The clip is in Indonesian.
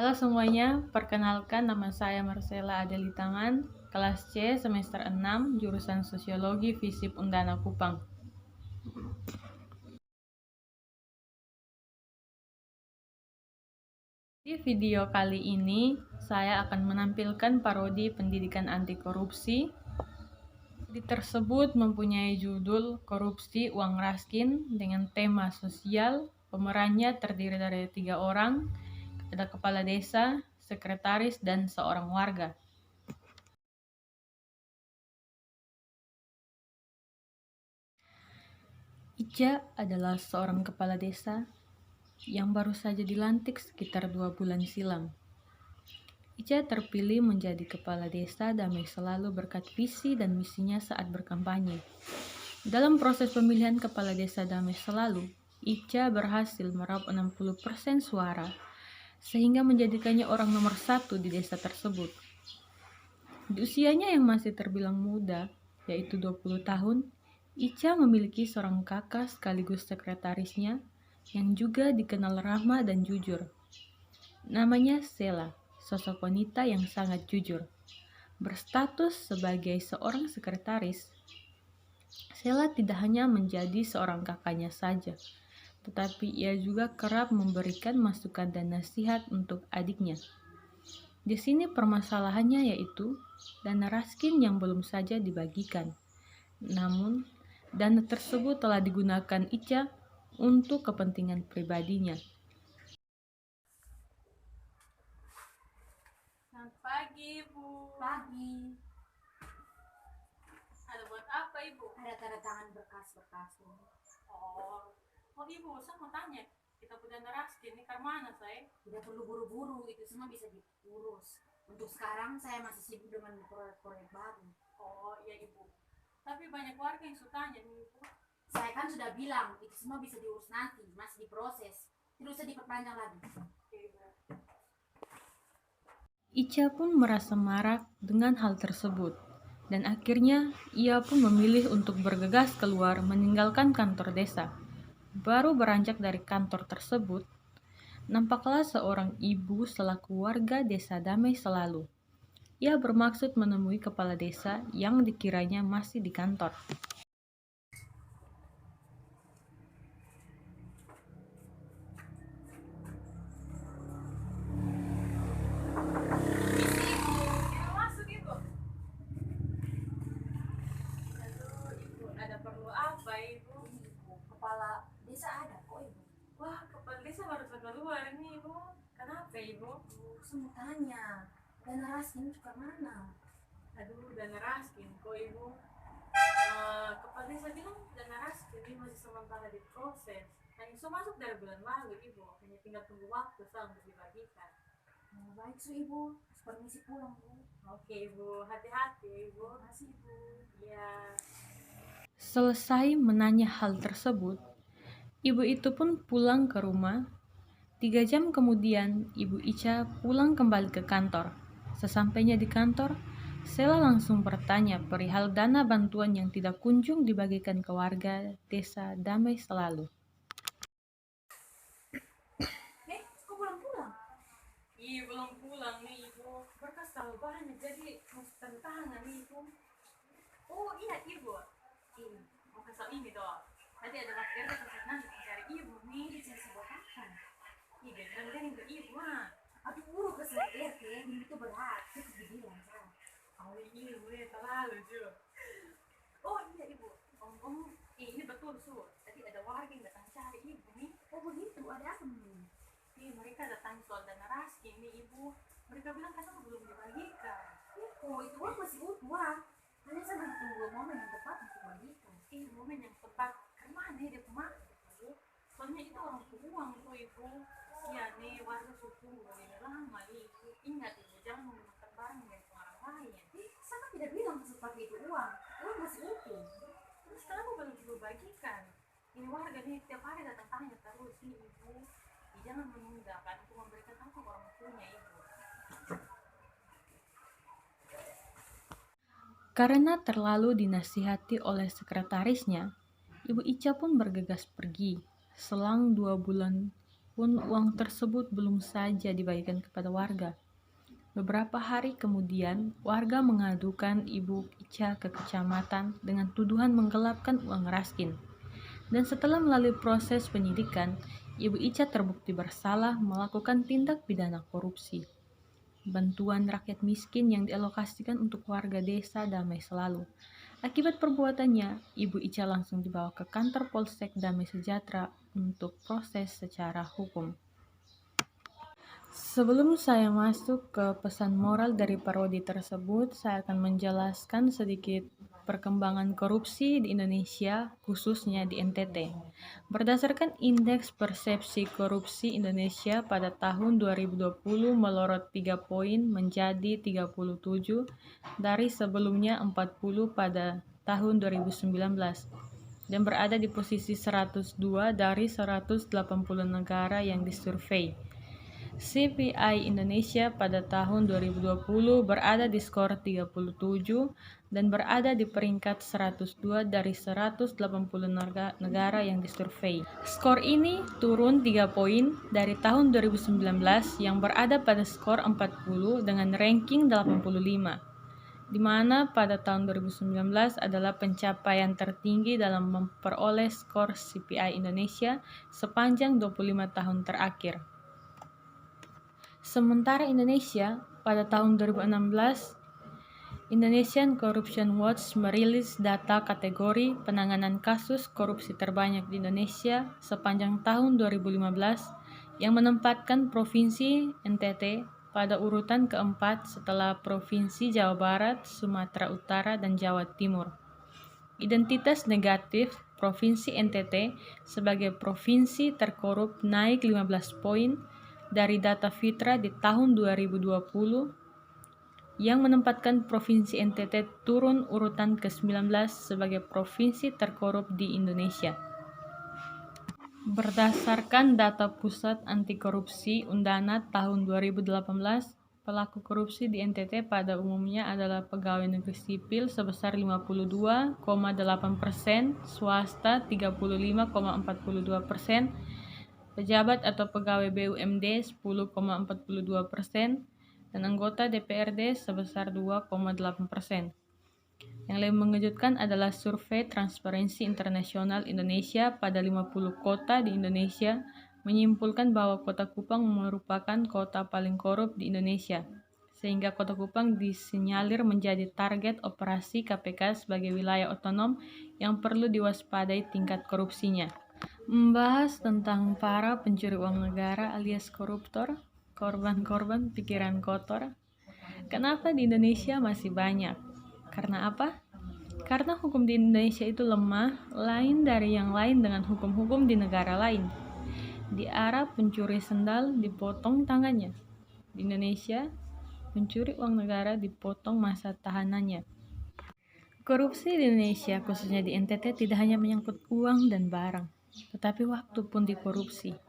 Halo semuanya, perkenalkan nama saya Marcella Adeli Tangan, kelas C semester 6, jurusan Sosiologi FISIP Undana Kupang. Di video kali ini, saya akan menampilkan parodi pendidikan anti korupsi. Di tersebut mempunyai judul Korupsi Uang Raskin dengan tema sosial. Pemerannya terdiri dari 3 orang, ada kepala desa, sekretaris, dan seorang warga. Ica adalah seorang kepala desa yang baru saja dilantik sekitar 2 bulan silam. Ica terpilih menjadi kepala desa Damai Selalu berkat visi dan misinya saat berkampanye. Dalam proses pemilihan kepala desa Damai Selalu, Ica berhasil meraup 60% suara, sehingga menjadikannya orang nomor 1 di desa tersebut. Di usianya yang masih terbilang muda, yaitu 20 tahun, Ica memiliki seorang kakak sekaligus sekretarisnya yang juga dikenal ramah dan jujur. Namanya Sela, sosok wanita yang sangat jujur. Berstatus sebagai seorang sekretaris, Sela tidak hanya menjadi seorang kakaknya saja, tetapi ia juga kerap memberikan masukan dan nasihat untuk adiknya. Di sini permasalahannya yaitu dana raskin yang belum saja dibagikan. Namun, dana tersebut telah digunakan Ica untuk kepentingan pribadinya. Selamat pagi, Bu. Pagi. Ada buat apa, Ibu? Ada tanda tangan berkas-berkas. Oh, Ibu, saya mau tanya. Kita punya dana raskin ini ke mana, saya? Tidak perlu buru-buru, itu semua bisa diurus. Untuk sekarang saya masih sibuk dengan proyek-proyek baru. Oh, iya, Ibu. Tapi banyak warga yang suka tanya nih, Ibu. Saya kan sudah bilang, itu semua bisa diurus nanti, masih diproses. Tidak usah diperpanjang lagi. Ica pun merasa marah dengan hal tersebut, dan akhirnya ia pun memilih untuk bergegas keluar meninggalkan kantor desa. Baru beranjak dari kantor tersebut, nampaklah seorang ibu selaku warga desa Damai Selalu. Ia bermaksud menemui kepala desa yang dikiranya masih di kantor. Masuk, Ibu. Aduh, Ibu, ada perlu apa, Ibu? Ibu, kepala desa ada kok, Ibu. Wah, kepala desa baru keluar nih, Ibu. Kenapa, Ibu? Saya mau tanya, dana raskin itu ke mana? Aduh, dana raskin kok, Ibu. Kepala desa bilang dana raskin ini masih sementara diproses. Dan itu masuk dari bulan lalu, Ibu. Hanya tinggal tunggu waktu saja untuk dibagikan. Baik, Ibu. Permisi pulang, Bu. Oke, Ibu. Hati-hati, Ibu. Terima kasih, Bu. Ya. Selesai menanya hal tersebut, ibu itu pun pulang ke rumah. 3 jam kemudian, Ibu Ica pulang kembali ke kantor. Sesampainya di kantor, Sela langsung bertanya perihal dana bantuan yang tidak kunjung dibagikan ke warga desa Damai Selalu. Kok pulang-pulang? Iya, belum pulang nih, Ibu. Berkas terlalu banyak, jadi harus tanda tangan nih, Ibu. Oh iya, Ibu. Ini, mau kasih ini dong. Tadi ada Pak RT nanti mencari Ibu nih. Saya buat apa? Iya, dan ke Ibu, ah. Aduh, urus ke saya RT, ini itu berat. Cukup dibilang, saya. Oh iya, Ibu, ya terlalu, Ju. Oh iya, Ibu. Ini betul, Su. Tadi ada warga yang datang cari Ibu nih. Oh begitu, ada apa nih? Mereka datang soal dana raskin nih, Ibu. Mereka bilang katanya belum dibagikan. Oh, itu uang masih utuh. Hanya saya lagi tunggu momen yang tepat untuk bagikan. Momen yang tepat. Kemana dia kemana, Ibu? Soalnya itu orang uang tuh, Ibu. Ya nih, warga suku udah lama nih, Ibu. Ingat, Ibu, jangan menggunakan barang dari orang lain. Saya kan tidak bilang maksud pakai itu uang. Uang masih utuh. Terus kenapa belum dibagikan? Ini warga nih tiap hari datang tanya terus nih, Ibu. Jangan menunda kan untuk memberikan apa orang punya, Ibu. Karena terlalu dinasihati oleh sekretarisnya, Ibu Ica pun bergegas pergi. Selang 2 bulan pun uang tersebut belum saja dibagikan kepada warga. Beberapa hari kemudian, warga mengadukan Ibu Ica ke kecamatan dengan tuduhan menggelapkan uang Raskin. Dan setelah melalui proses penyidikan, Ibu Ica terbukti bersalah melakukan tindak pidana korupsi. Bantuan rakyat miskin yang dialokasikan untuk warga desa Damai Selalu. Akibat perbuatannya, Ibu Ica langsung dibawa ke kantor Polsek Damai Sejahtera untuk proses secara hukum. Sebelum saya masuk ke pesan moral dari parodi tersebut, saya akan menjelaskan sedikit perkembangan korupsi di Indonesia, khususnya di NTT. Berdasarkan Indeks Persepsi Korupsi Indonesia pada tahun 2020 melorot 3 poin menjadi 37 dari sebelumnya 40 pada tahun 2019 dan berada di posisi 102 dari 180 negara yang disurvei. CPI Indonesia pada tahun 2020 berada di skor 37 dan berada di peringkat 102 dari 180 negara yang disurvei. Skor ini turun 3 poin dari tahun 2019 yang berada pada skor 40 dengan ranking 85, di mana pada tahun 2019 adalah pencapaian tertinggi dalam memperoleh skor CPI Indonesia sepanjang 25 tahun terakhir. Sementara Indonesia, pada tahun 2016, Indonesian Corruption Watch merilis data kategori penanganan kasus korupsi terbanyak di Indonesia sepanjang tahun 2015 yang menempatkan Provinsi NTT pada urutan keempat setelah Provinsi Jawa Barat, Sumatera Utara, dan Jawa Timur. Identitas negatif Provinsi NTT sebagai provinsi terkorup naik 15 poin dari data Fitra di tahun 2020 yang menempatkan Provinsi NTT turun urutan ke-19 sebagai provinsi terkorup di Indonesia. Berdasarkan data Pusat Anti Korupsi Undana tahun 2018, pelaku korupsi di NTT pada umumnya adalah pegawai negeri sipil sebesar 52,8%, swasta 35,42%, pejabat atau pegawai BUMD 10,42%, dan anggota DPRD sebesar 2,8%. Yang lebih mengejutkan adalah survei Transparency International Indonesia pada 50 kota di Indonesia menyimpulkan bahwa Kota Kupang merupakan kota paling korup di Indonesia, sehingga Kota Kupang disinyalir menjadi target operasi KPK sebagai wilayah otonom yang perlu diwaspadai tingkat korupsinya. Membahas tentang para pencuri uang negara alias koruptor, korban-korban pikiran kotor. Kenapa di Indonesia masih banyak? Karena apa? Karena hukum di Indonesia itu lemah, lain dari yang lain dengan hukum-hukum di negara lain. Di Arab, pencuri sendal dipotong tangannya. Di Indonesia, pencuri uang negara dipotong masa tahanannya. Korupsi di Indonesia, khususnya di NTT, tidak hanya menyangkut uang dan barang, tetapi waktu pun dikorupsi.